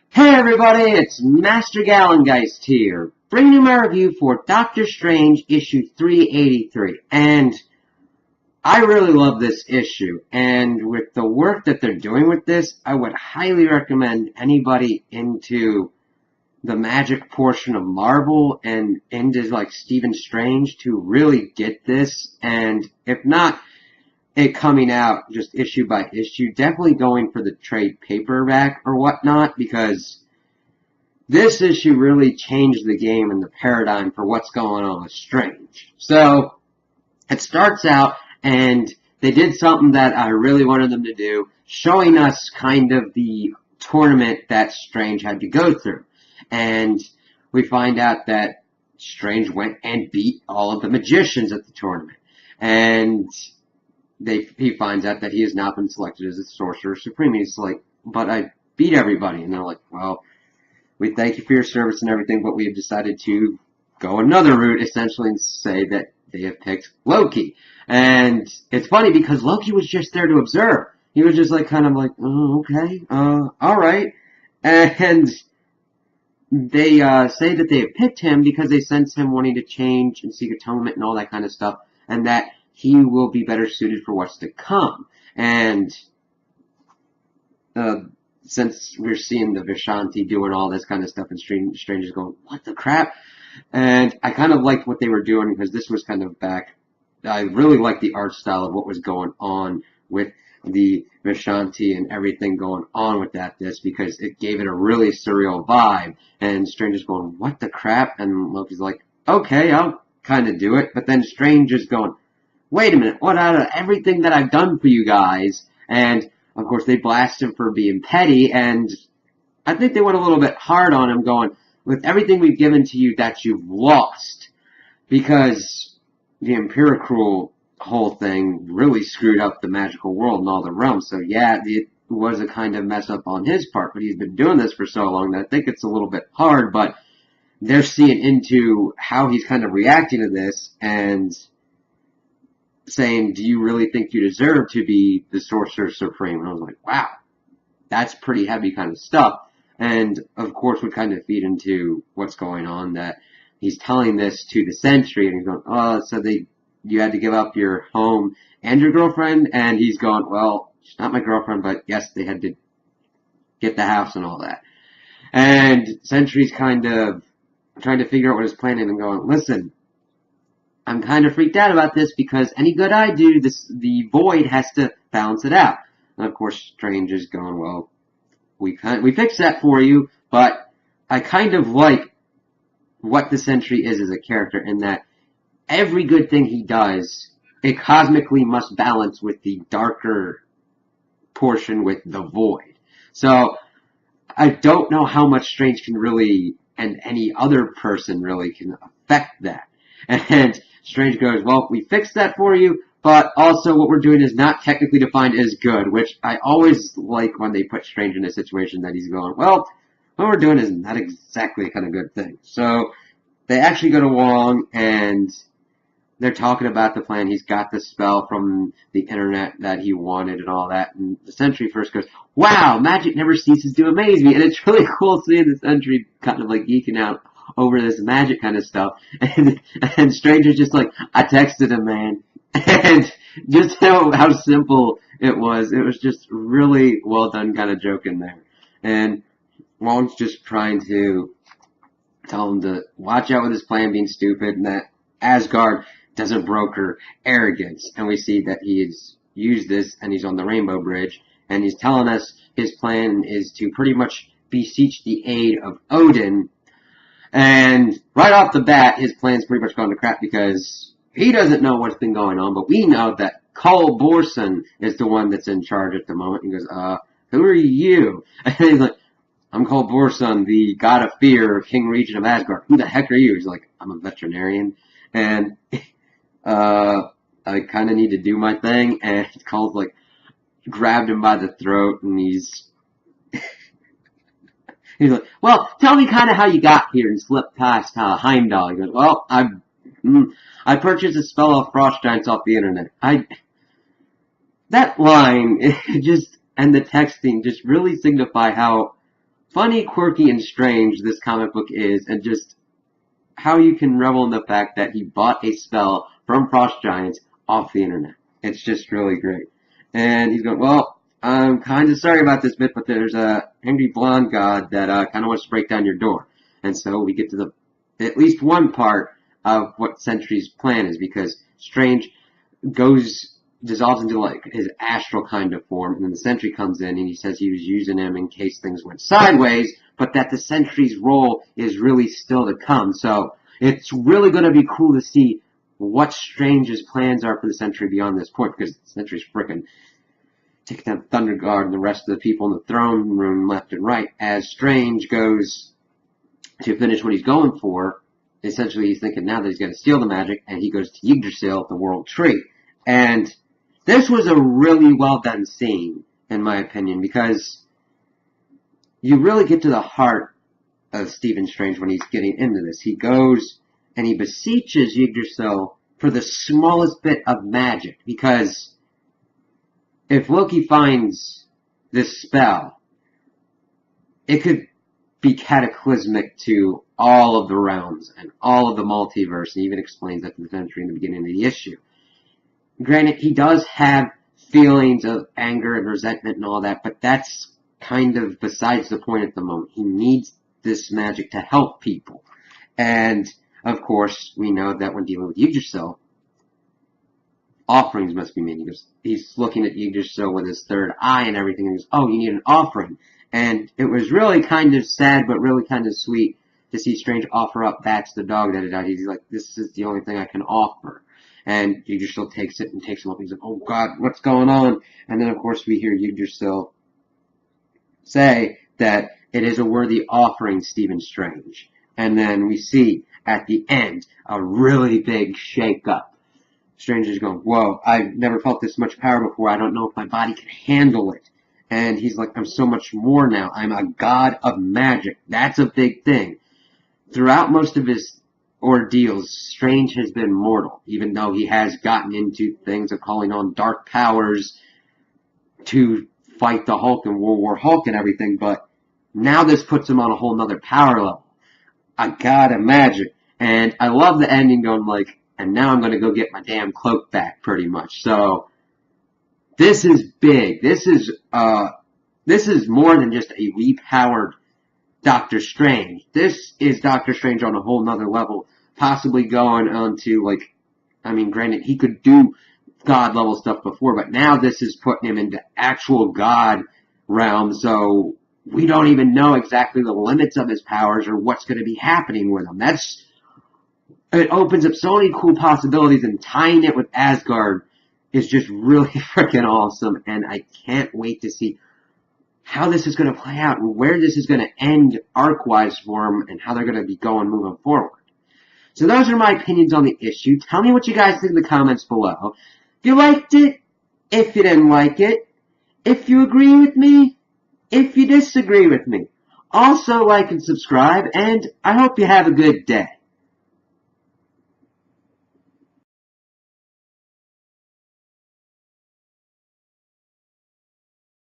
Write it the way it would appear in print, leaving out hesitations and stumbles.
Hey everybody, it's Master Gallengeist here, bringing you my review for Doctor Strange issue 383. And I really love this issue, and with the work that they're doing with this, I would highly recommend anybody into the magic portion of Marvel and into like Stephen Strange to really get this, and if not it coming out just issue by issue, definitely going for the trade paperback or whatnot, because this issue really changed the game and the paradigm for what's going on with Strange. So, it starts out, and they did something that I really wanted them to do, showing us kind of the tournament that Strange had to go through. And we find out that Strange went and beat all of the magicians at the tournament. And he finds out that he has not been selected as a Sorcerer Supreme. He's like, but I beat everybody. And they're like, well, we thank you for your service and everything, but we have decided to go another route, essentially, and say that they have picked Loki. And it's funny because Loki was just there to observe. He was just like, kind of like, oh, okay, alright. And they say that they have picked him because they sense him wanting to change and seek atonement and all that kind of stuff, and that he will be better suited for what's to come. And since we're seeing the Vishanti doing all this kind of stuff, and Strange is going, what the crap? And I kind of liked what they were doing, because this was kind of back, I really liked the art style of what was going on with the Vishanti and everything going on with this, because it gave it a really surreal vibe, and Strange is going, what the crap? And Loki's like, okay, I'll kind of do it, but then Strange is going, wait a minute, what out of everything that I've done for you guys? And of course, they blast him for being petty, and I think they went a little bit hard on him, going, with everything we've given to you, that you've lost. Because the Empirical whole thing really screwed up the magical world and all the realms. So yeah, it was a kind of mess up on his part, but he's been doing this for so long that I think it's a little bit hard, but they're seeing into how he's kind of reacting to this, and saying, do you really think you deserve to be the Sorcerer Supreme? And I was like, wow, that's pretty heavy kind of stuff. And, of course, would kind of feed into what's going on, that he's telling this to the Sentry, and he's going, oh, so you had to give up your home and your girlfriend? And he's going, well, she's not my girlfriend, but yes, they had to get the house and all that. And Sentry's kind of trying to figure out what his plan is, and going, listen, I'm kind of freaked out about this, because any good I do, the void has to balance it out. And of course, Strange is going, well, we fixed that for you, but I kind of like what the Sentry is as a character, in that every good thing he does, it cosmically must balance with the darker portion with the void. So, I don't know how much Strange can really, and any other person really, can affect that. And Strange goes, well, we fixed that for you, but also what we're doing is not technically defined as good, which I always like when they put Strange in a situation that he's going, well, what we're doing is not exactly a kind of good thing. So they actually go to Wong, and they're talking about the plan. He's got the spell from the internet that he wanted and all that, and the Sentry first goes, wow, magic never ceases to amaze me, and it's really cool seeing the Sentry kind of like geeking out over this magic kind of stuff, and Strange is just like, I texted him, man, and just how simple it was just really well done kind of joke in there, and Wong's just trying to tell him to watch out with his plan being stupid, and that Asgard doesn't broker arrogance, and we see that he has used this, and he's on the Rainbow Bridge, and he's telling us his plan is to pretty much beseech the aid of Odin. And right off the bat, his plan's pretty much gone to crap, because he doesn't know what's been going on, but we know that Cole Borson is the one that's in charge at the moment. He goes, who are you? And he's like, I'm Cole Borson, the god of fear, king regent of Asgard. Who the heck are you? He's like, I'm a veterinarian, and I kind of need to do my thing. And Cole's like, grabbed him by the throat, and he's like, well, tell me kind of how you got here and slipped past Heimdall. He goes, well, I purchased a spell of frost giants off the internet. That line, and the texting just really signify how funny, quirky, and strange this comic book is, and just how you can revel in the fact that he bought a spell from Frost Giants off the internet. It's just really great. And he's going, well, I'm kind of sorry about this bit, but there's a angry blonde god that kind of wants to break down your door. And so we get to the at least one part of what Sentry's plan is, because Strange dissolves into like his astral kind of form, and then the Sentry comes in and he says he was using him in case things went sideways, but that the Sentry's role is really still to come. So it's really going to be cool to see what Strange's plans are for the Sentry beyond this point, because the Sentry's frickin' taking down Thunder Guard and the rest of the people in the throne room left and right. As Strange goes to finish what he's going for, essentially he's thinking now that he's going to steal the magic, and he goes to Yggdrasil, the World Tree. And this was a really well done scene, in my opinion, because you really get to the heart of Stephen Strange when he's getting into this. He goes and he beseeches Yggdrasil for the smallest bit of magic, because if Loki finds this spell, it could be cataclysmic to all of the realms and all of the multiverse, and he even explains that to the Sentry in the beginning of the issue. Granted, he does have feelings of anger and resentment and all that, but that's kind of besides the point at the moment. He needs this magic to help people. And, of course, we know that when dealing with Yggdrasil, offerings must be made. He's looking at Yggdrasil with his third eye and everything, and he goes, oh, you need an offering. And it was really kind of sad, but really kind of sweet to see Strange offer up Bats the dog that had died. He's like, this is the only thing I can offer. And Yggdrasil takes it and takes him up. He's like, oh God, what's going on? And then, of course, we hear Yggdrasil say that it is a worthy offering, Stephen Strange. And then we see, at the end, a really big shake-up. Strange is going, whoa, I've never felt this much power before. I don't know if my body can handle it. And he's like, I'm so much more now. I'm a god of magic. That's a big thing. Throughout most of his ordeals, Strange has been mortal, even though he has gotten into things of calling on dark powers to fight the Hulk and World War Hulk and everything, but now this puts him on a whole nother power level. A god of magic. And I love the ending going like, and now I'm going to go get my damn cloak back, pretty much. So, this is big. This is more than just a repowered Doctor Strange. This is Doctor Strange on a whole nother level, possibly going on to, like, I mean, granted, he could do God level stuff before, but now this is putting him into actual God realm, so we don't even know exactly the limits of his powers or what's going to be happening with him. It opens up so many cool possibilities, and tying it with Asgard is just really freaking awesome, and I can't wait to see how this is going to play out and where this is going to end arc-wise for them and how they're going to be going moving forward. So those are my opinions on the issue. Tell me what you guys think in the comments below. If you liked it, if you didn't like it, if you agree with me, if you disagree with me. Also like and subscribe, and I hope you have a good day.